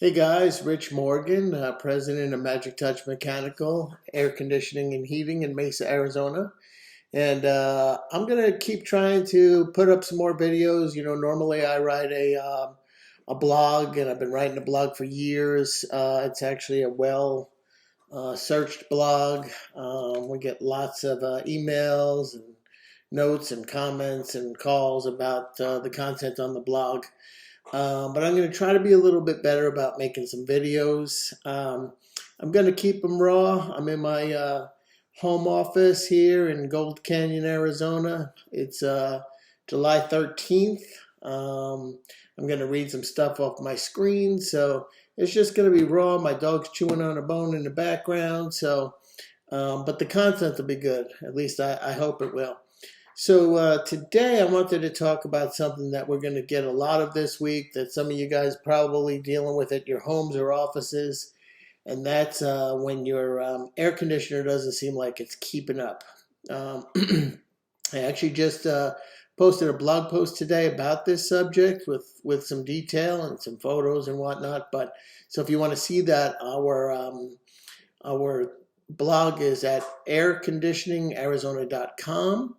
Hey guys, Rich Morgan, president of Magic Touch Mechanical, Air Conditioning and Heating in Mesa, Arizona. And I'm going to keep trying to put up some more videos. Normally I write a blog, and I've been writing a blog for years. It's actually a well searched blog. We get lots of emails and notes and comments and calls about the content on the blog. But I'm going to try to be a little bit better about making some videos. I'm going to keep them raw. I'm in my home office here in Gold Canyon, Arizona. It's July 13th. I'm going to read some stuff off my screen. So it's just going to be raw. My dog's chewing on a bone in the background. But the content will be good. At least I hope it will. So today I wanted to talk about something that we're going to get a lot of this week, that some of you guys probably dealing with at your homes or offices, and that's when your air conditioner doesn't seem like it's keeping up. I actually just posted a blog post today about this subject with some detail and some photos and whatnot. But so if you want to see that, our blog is at airconditioningarizona.com.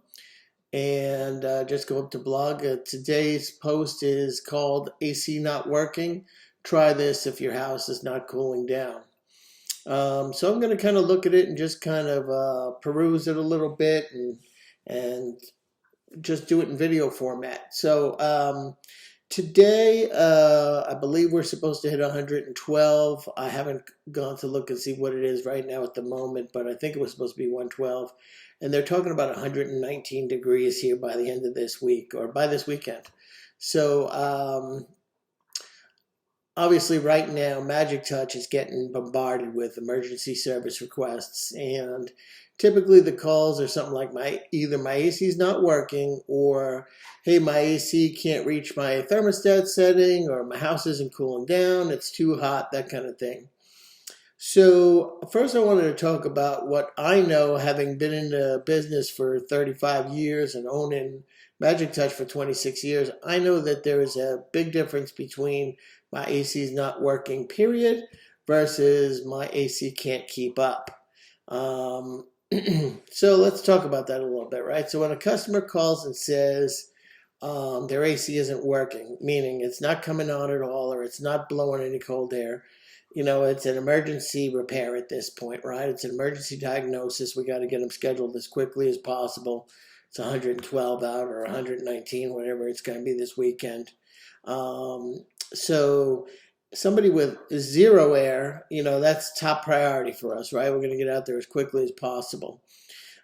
And just go up to blog. Today's post is called AC Not Working. Try this if your house is not cooling down. So I'm going to kind of look at it and just kind of peruse it a little bit and just do it in video format. So today, I believe we're supposed to hit 112. I haven't gone to look and see what it is right now at the moment, but I think it was supposed to be 112. And they're talking about 119 degrees here by the end of this week, or by this weekend. So obviously right now, Magic Touch is getting bombarded with emergency service requests. And typically the calls are something like either my AC is not working, or hey, my AC can't reach my thermostat setting, or my house isn't cooling down, it's too hot, that kind of thing. So first I wanted to talk about what I know, having been in the business for 35 years and owning Magic Touch for 26 years. I know that there is a big difference between my AC is not working, period, versus my AC can't keep up. So let's talk about that a little bit, right? So when a customer calls and says their AC isn't working, meaning it's not coming on at all, or it's not blowing any cold air, it's an emergency repair at this point, right? It's an emergency diagnosis. We got to get them scheduled as quickly as possible. It's 112 out or 119, whatever it's going to be this weekend. So somebody with zero air, that's top priority for us, right? We're going to get out there as quickly as possible.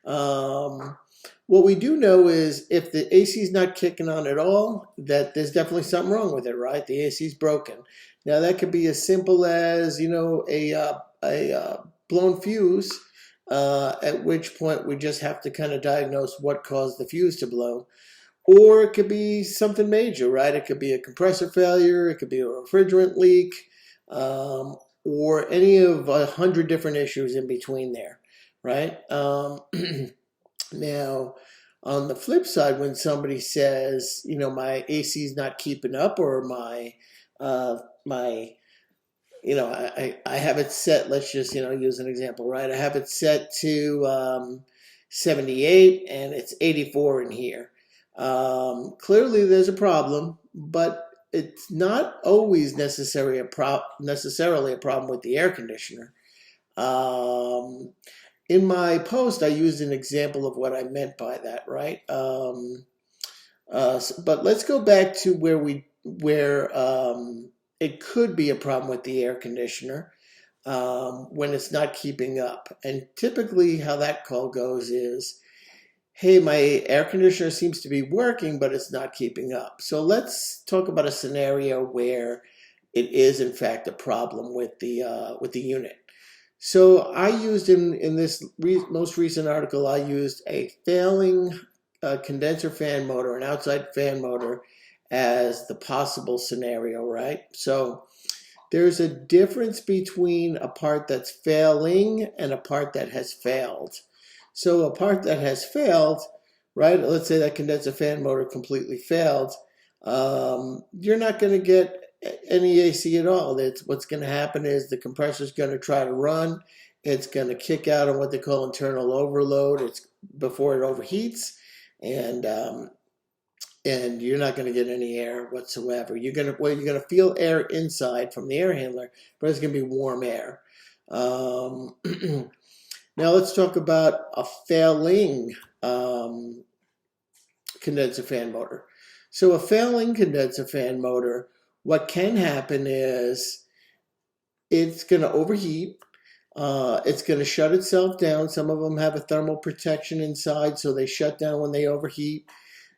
What we do know is if the AC is not kicking on at all, that there's definitely something wrong with it, right? The AC is broken. Now that could be as simple as, a blown fuse, at which point we just have to kind of diagnose what caused the fuse to blow. Or it could be something major, right? It could be a compressor failure, it could be a refrigerant leak, or any of 100 different issues in between there, right? Now, on the flip side, when somebody says, my AC is not keeping up, or I have it set, let's just, use an example, right? I have it set to 78 and it's 84 in here. Clearly there's a problem, but it's not always necessarily a problem with the air conditioner. In my post, I used an example of what I meant by that, right? But let's go back to where it could be a problem with the air conditioner when it's not keeping up. And typically how that call goes is, hey, my air conditioner seems to be working, but it's not keeping up. So let's talk about a scenario where it is, in fact, a problem with the unit. So I used in this most recent article, I used a failing condenser fan motor, an outside fan motor, as the possible scenario, right? So there's a difference between a part that's failing and a part that has failed. So a part that has failed, right? Let's say that condenser fan motor completely failed. You're not going to get any AC at all. That's what's going to happen is the compressor is going to try to run. It's going to kick out on what they call internal overload. It's before it overheats, and and you're not going to get any air whatsoever. You're gonna feel air inside from the air handler, but it's going to be warm air. Um, Now let's talk about a failing condenser fan motor. So a failing condenser fan motor, what can happen is it's going to overheat. It's going to shut itself down. Some of them have a thermal protection inside, so they shut down when they overheat.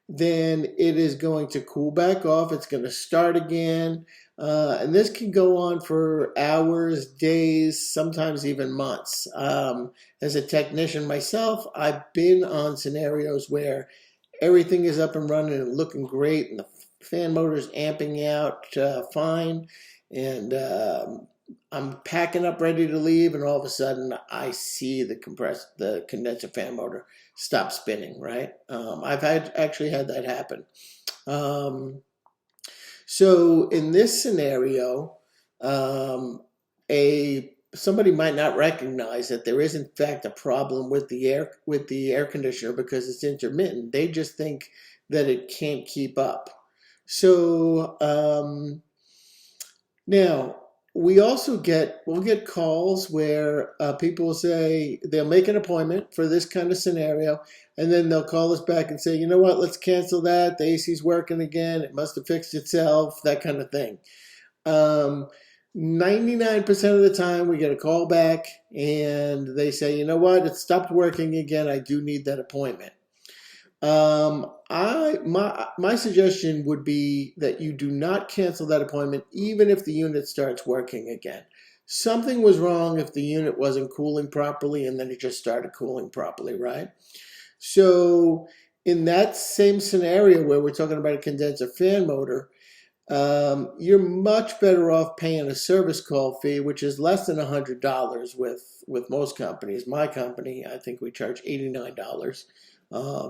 Then it is going to cool back off. It's going to start again. And this can go on for hours, days, sometimes even months. As a technician myself, I've been on scenarios where everything is up and running and looking great, and the fan motor's amping out fine, and I'm packing up ready to leave, and all of a sudden I see the condenser fan motor stop spinning. Right? I've actually had that happen. So in this scenario, somebody might not recognize that there is in fact a problem with the air conditioner because it's intermittent. They just think that it can't keep up. So now we'll get calls where people will say they'll make an appointment for this kind of scenario, and then they'll call us back and say, you know what, let's cancel that. The AC's working again. It must have fixed itself, that kind of thing. 99% of the time we get a call back and they say, you know what, it stopped working again. I do need that appointment. My suggestion would be that you do not cancel that appointment even if the unit starts working again. Something was wrong if the unit wasn't cooling properly and then it just started cooling properly, right? So in that same scenario where we're talking about a condenser fan motor, you're much better off paying a service call fee, which is less than $100 with most companies. My company, I think we charge $89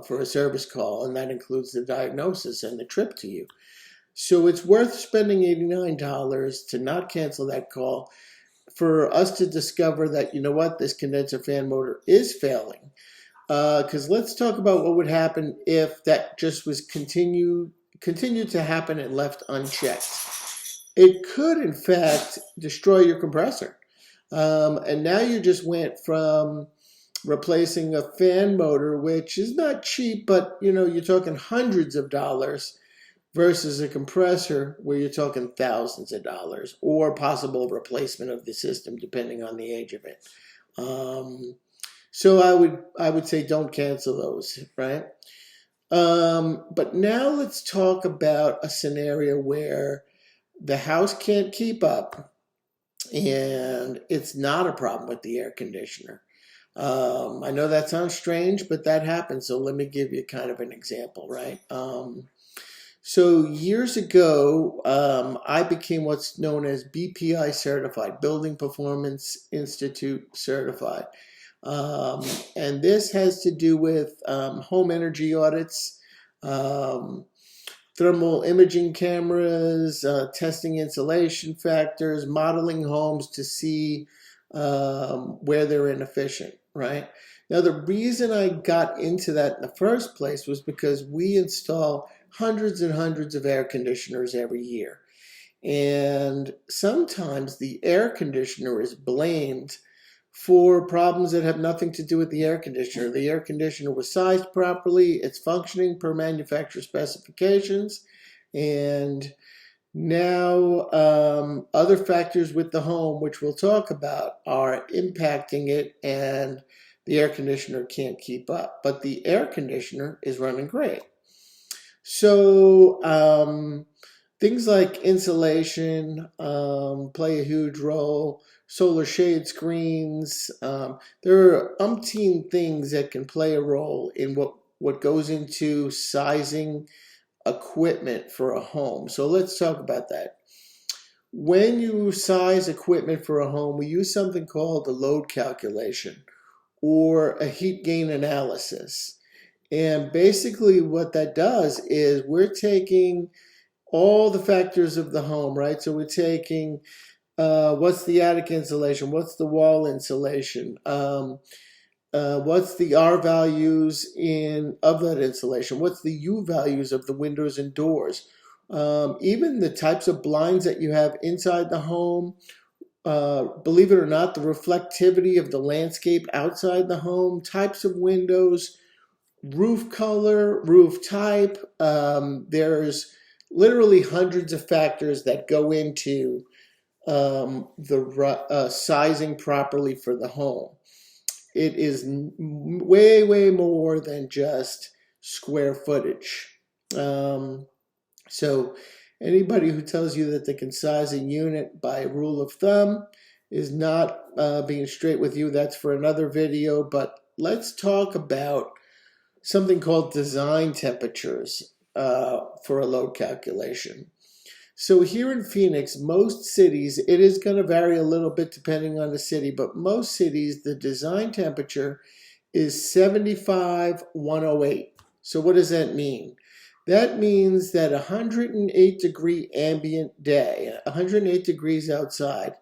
for a service call, and that includes the diagnosis and the trip to you. So it's worth spending $89 to not cancel that call, for us to discover that, you know what, this condenser fan motor is failing. Because let's talk about what would happen if that just was continued to happen and left unchecked. It could, in fact, destroy your compressor. And now you just went from replacing a fan motor, which is not cheap, but you're talking hundreds of dollars, versus a compressor where you're talking thousands of dollars, or possible replacement of the system depending on the age of it. So I would say don't cancel those, right? But now let's talk about a scenario where the house can't keep up and it's not a problem with the air conditioner. I know that sounds strange, but that happens. So let me give you kind of an example, right? So years ago, I became what's known as BPI certified, Building Performance Institute certified. And this has to do with home energy audits, thermal imaging cameras, testing insulation factors, modeling homes to see where they're inefficient, right? Now, the reason I got into that in the first place was because we install hundreds and hundreds of air conditioners every year. And sometimes the air conditioner is blamed for problems that have nothing to do with the air conditioner. The air conditioner was sized properly, it's functioning per manufacturer specifications, and now other factors with the home, which we'll talk about, are impacting it, and the air conditioner can't keep up. But the air conditioner is running great. So things like insulation play a huge role. Solar shade screens. There are umpteen things that can play a role in what goes into sizing equipment for a home. So let's talk about that. When you size equipment for a home, we use something called the load calculation or a heat gain analysis. And basically what that does is we're taking all the factors of the home, right? So we're taking what's the attic insulation, what's the wall insulation, what's the R values of that insulation, what's the U values of the windows and doors, even the types of blinds that you have inside the home. Believe it or not, the reflectivity of the landscape outside the home, types of windows, roof color, roof type. There's literally hundreds of factors that go into the sizing properly for the home. It is way, way more than just square footage. So anybody who tells you that they can size a unit by rule of thumb is not being straight with you. That's for another video, but let's talk about something called design temperatures for a load calculation. So here in Phoenix, most cities, it is going to vary a little bit depending on the city, but most cities, the design temperature is 75,108. So what does that mean? That means that 108 degree ambient day, 108 degrees outside,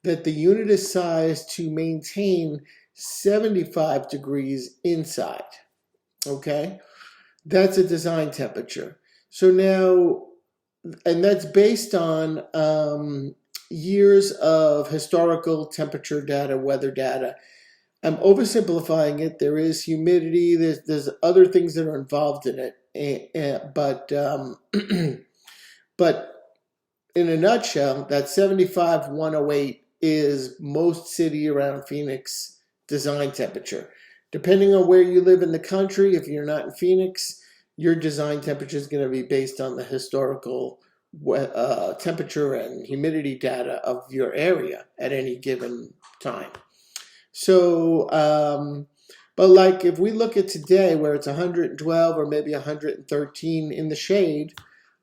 that the unit is sized to maintain 75 degrees inside. Okay? That's a design temperature. So now, and that's based on years of historical temperature data, weather data. I'm oversimplifying it. There is humidity. There's other things that are involved in it. But but in a nutshell, that 75,108 is most city around Phoenix design temperature. Depending on where you live in the country, if you're not in Phoenix, your design temperature is going to be based on the historical temperature and humidity data of your area at any given time. So, but like if we look at today where it's 112 or maybe 113 in the shade,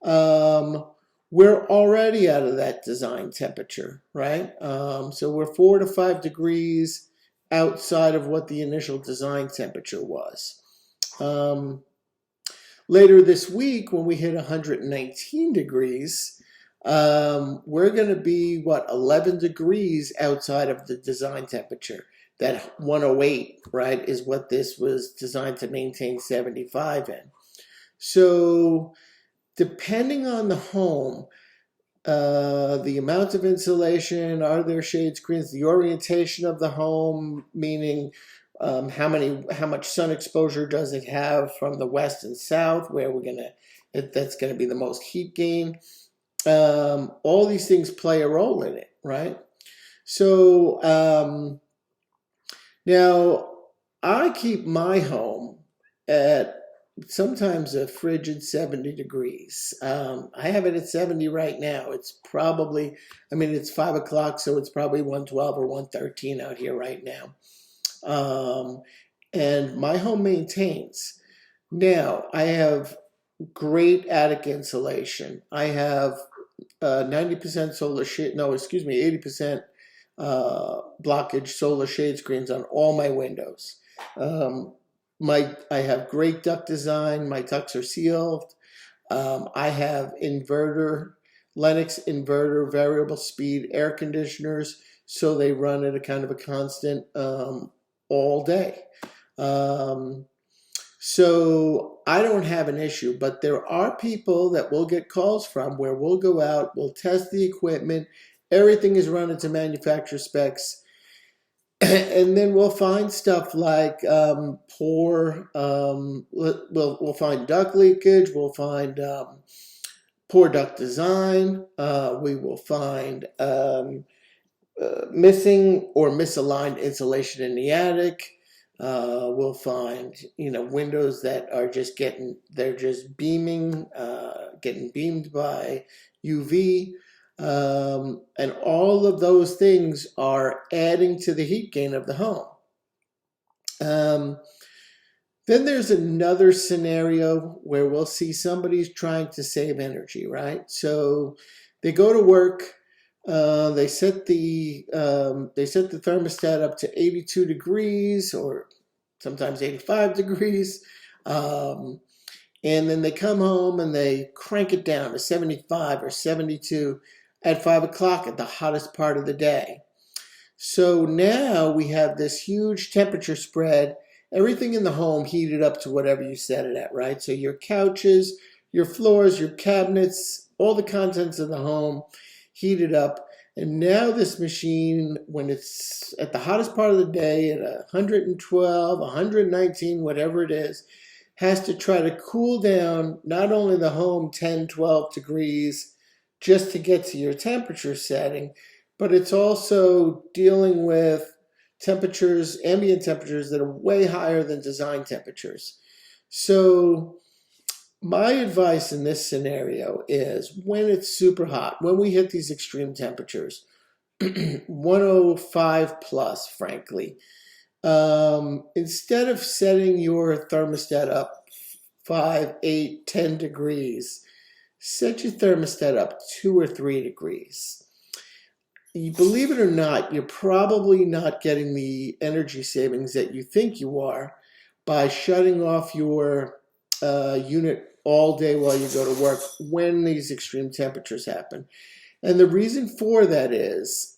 we're already out of that design temperature, right? So we're 4 to 5 degrees outside of what the initial design temperature was. Later this week, when we hit 119 degrees, we're going to be, 11 degrees outside of the design temperature. That 108, right, is what this was designed to maintain 75 in. So depending on the home, the amount of insulation, are there shade screens, the orientation of the home, meaning how much sun exposure does it have from the west and south, where that's gonna be the most heat gain. All these things play a role in it, right? So now I keep my home at sometimes a frigid 70 degrees. I have it at 70 right now. It's probably, it's 5 o'clock, so it's probably 112 or 113 out here right now. And my home maintains. Now, I have great attic insulation. I have 90% 80% blockage solar shade screens on all my windows. I have great duct design. My ducts are sealed. I have Lennox inverter, variable speed air conditioners, so they run at a kind of a constant all day. So I don't have an issue, but there are people that we'll get calls from where we'll go out, we'll test the equipment, everything is run into manufacturer specs. And then we'll find stuff like we'll find duct leakage, we'll find poor duct design, we will find missing or misaligned insulation in the attic. We'll find windows that are just getting beaming, getting beamed by UV. And all of those things are adding to the heat gain of the home. Then there's another scenario where we'll see somebody's trying to save energy, right? So they go to work, they set the thermostat up to 82 degrees or sometimes 85 degrees. And then they come home and they crank it down to 75 or 72 at 5 o'clock at the hottest part of the day. So now we have this huge temperature spread, everything in the home heated up to whatever you set it at, right? So your couches, your floors, your cabinets, all the contents of the home heated up. And now this machine, when it's at the hottest part of the day at 112, 119, whatever it is, has to try to cool down not only the home 10, 12 degrees just to get to your temperature setting, but it's also dealing with temperatures, ambient temperatures that are way higher than design temperatures. So my advice in this scenario is when it's super hot, when we hit these extreme temperatures, 105 plus, frankly, instead of setting your thermostat up 5, 8, 10 degrees, set your thermostat up 2 or 3 degrees. You believe it or not, you're probably not getting the energy savings that you think you are by shutting off your unit all day while you go to work when these extreme temperatures happen. And the reason for that is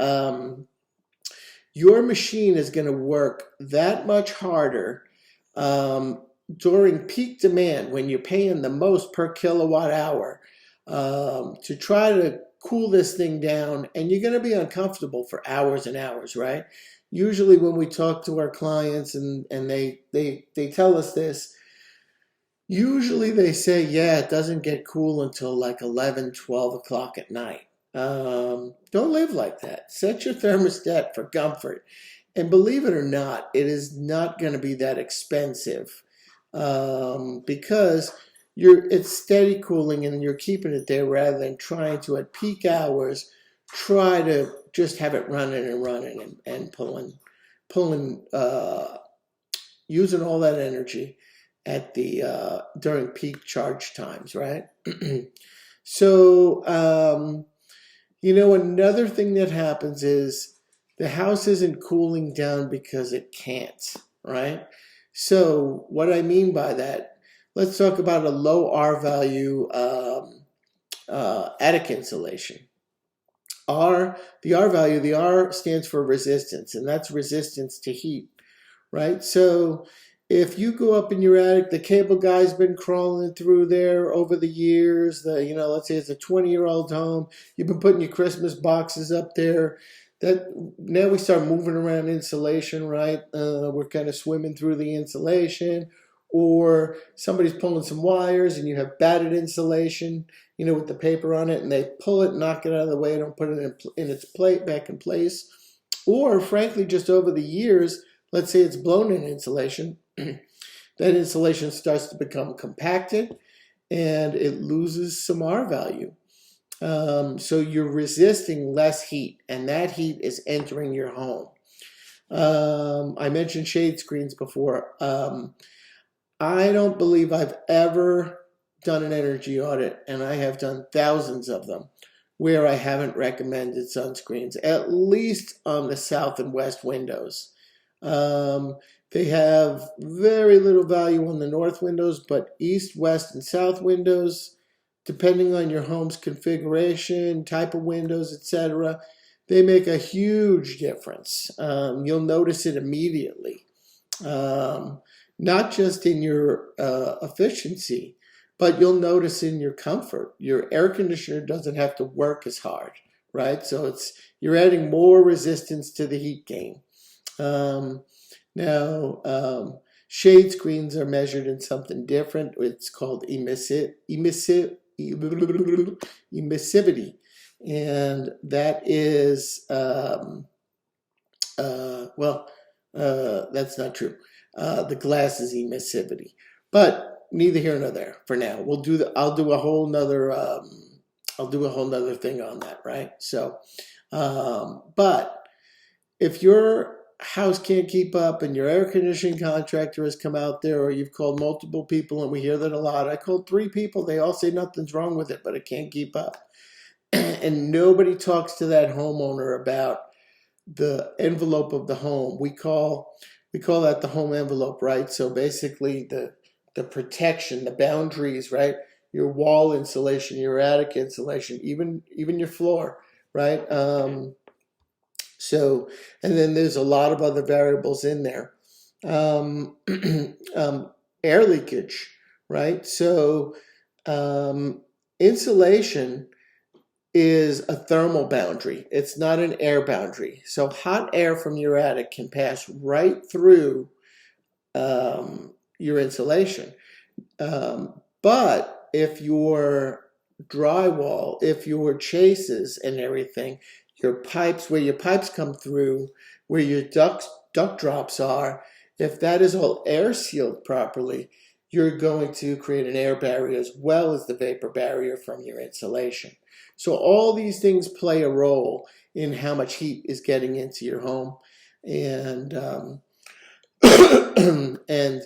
your machine is going to work that much harder during peak demand when you're paying the most per kilowatt hour to try to cool this thing down, and you're going to be uncomfortable for hours and hours, right? Usually when we talk to our clients and they tell us this, usually they say, yeah, it doesn't get cool until like 11, 12 o'clock at night. Don't live like that. Set your thermostat for comfort. And believe it or not, it is not going to be that expensive because it's steady cooling and you're keeping it there rather than trying to, at peak hours, try to just have it running and pulling, using all that energy at the during peak charge times, right? So, another thing that happens is the house isn't cooling down because it can't, right? So what I mean by that, let's talk about a low R value attic insulation. The R value, the R stands for resistance, and that's resistance to heat, right? So if you go up in your attic, the cable guy's been crawling through there over the years. Let's say it's a 20-year-old home. You've been putting your Christmas boxes up there. That now we start moving around insulation, right? We're kind of swimming through the insulation, or somebody's pulling some wires and you have batted insulation, with the paper on it, and they pull it, knock it out of the way, don't put it in its plate back in place. Or frankly, just over the years, let's say it's blown in insulation, that insulation starts to become compacted and it loses some R value. So you're resisting less heat, and that heat is entering your home. I mentioned shade screens before. I don't believe I've ever done an energy audit, and I have done thousands of them, where I haven't recommended sunscreens, at least on the south and west windows. They have very little value on the north windows, but east, west, and south windows, depending on your home's configuration, type of windows, etc., they make a huge difference. You'll notice it immediately, not just in your efficiency, but you'll notice in your comfort. Your air conditioner doesn't have to work as hard, right? So you're adding more resistance to the heat gain. Now, shade screens are measured in something different. It's called emissivity, and that is that's not true. The glass is emissivity, but neither here nor there for now. I'll do a whole nother thing on that, right? So, but if your house can't keep up and your air conditioning contractor has come out there, or you've called multiple people, and we hear that a lot. I called 3 people. They all say nothing's wrong with it, but it can't keep up. And nobody talks to that homeowner about the envelope of the home. We call that the home envelope, right? So basically the the protection, the boundaries, right? Your wall insulation, your attic insulation, even your floor, right? So, and then there's a lot of other variables in there. Um, Air leakage, right? So, insulation is a thermal boundary. It's not an air boundary. So hot air from your attic can pass right through your insulation. But if your drywall, if your chases and everything, your pipes, where your pipes come through, where your duct drops are, if that is all air sealed properly, you're going to create an air barrier as well as the vapor barrier from your insulation. So all these things play a role in how much heat is getting into your home. And and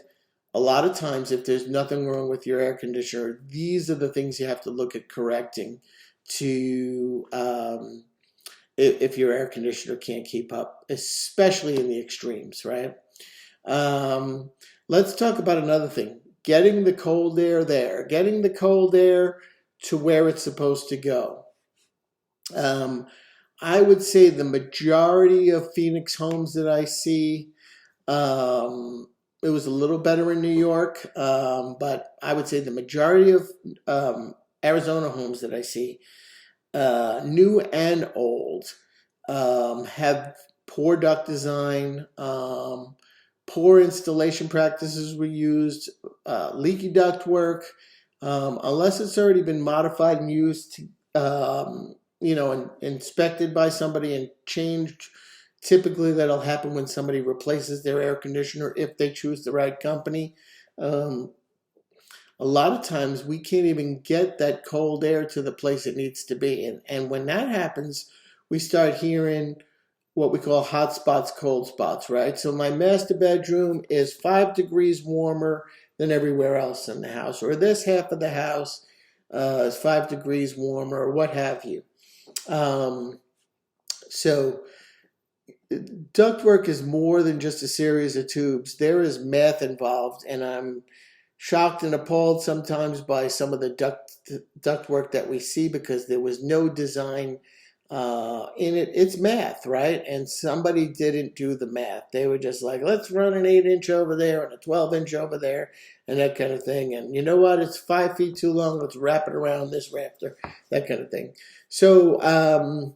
a lot of times, if there's nothing wrong with your air conditioner, these are the things you have to look at correcting to if your air conditioner can't keep up, especially in the extremes, right? Let's talk about another thing. Getting the cold air there. Getting the cold air to where it's supposed to go. I would say the majority of Phoenix homes that I see, it was a little better in New York, but I would say the majority of Arizona homes that I see, new and old, have poor duct design, poor installation practices were used, leaky duct work, unless it's already been modified and used to, and inspected by somebody and changed. Typically, that'll happen when somebody replaces their air conditioner if they choose the right company. A lot of times, we can't even get that cold air to the place it needs to be. And when that happens, we start hearing what we call hot spots, cold spots, right? So my master bedroom is 5 degrees warmer than everywhere else in the house, or this half of the house is 5 degrees warmer, or what have you. So ductwork is more than just a series of tubes. There is math involved, and I'm shocked and appalled sometimes by some of the ductwork that we see because there was no design in it. It's math, right? And somebody didn't do the math. They were just like, let's run an 8-inch over there and a 12-inch over there and that kind of thing. And you know what? It's 5 feet too long. Let's wrap it around this rafter, that kind of thing. So,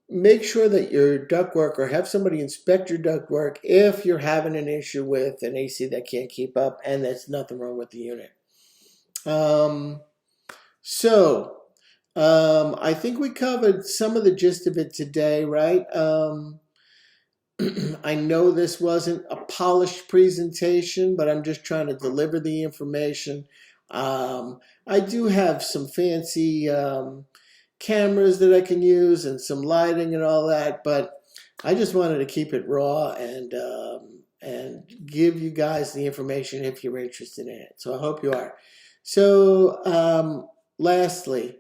make sure that your ductwork, or have somebody inspect your ductwork if you're having an issue with an AC that can't keep up and there's nothing wrong with the unit. I think we covered some of the gist of it today, right? I know this wasn't a polished presentation, but I'm just trying to deliver the information. I do have some fancy cameras that I can use and some lighting and all that, but I just wanted to keep it raw and give you guys the information if you're interested in it. So I hope you are. So lastly,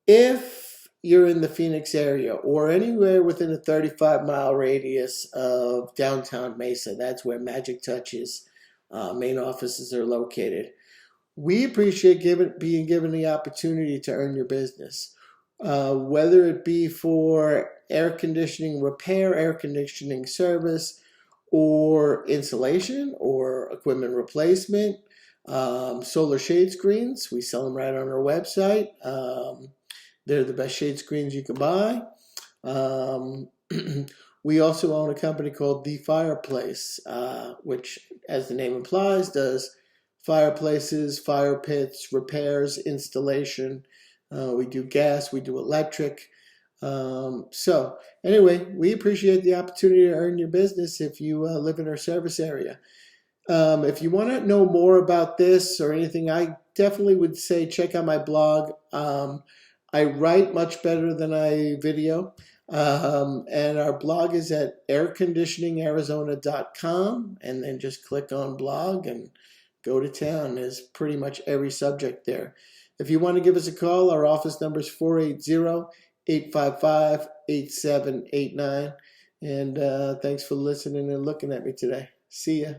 if you're in the Phoenix area or anywhere within a 35-mile radius of downtown Mesa, that's where Magic Touch's main offices are located, we appreciate being given the opportunity to earn your business. Whether it be for air conditioning repair, air conditioning service, or insulation or equipment replacement, solar shade screens, we sell them right on our website. They're the best shade screens you can buy. We also own a company called The Fireplace, which, as the name implies, does fireplaces, fire pits, repairs, installation. We do gas, we do electric. So anyway, we appreciate the opportunity to earn your business if you live in our service area. If you want to know more about this or anything, I definitely would say check out my blog. I write much better than I video. And our blog is at airconditioningarizona.com, and then just click on blog and go to town. There's pretty much every subject there. If you want to give us a call, our office number is 480-855-8789. And thanks for listening and looking at me today. See ya.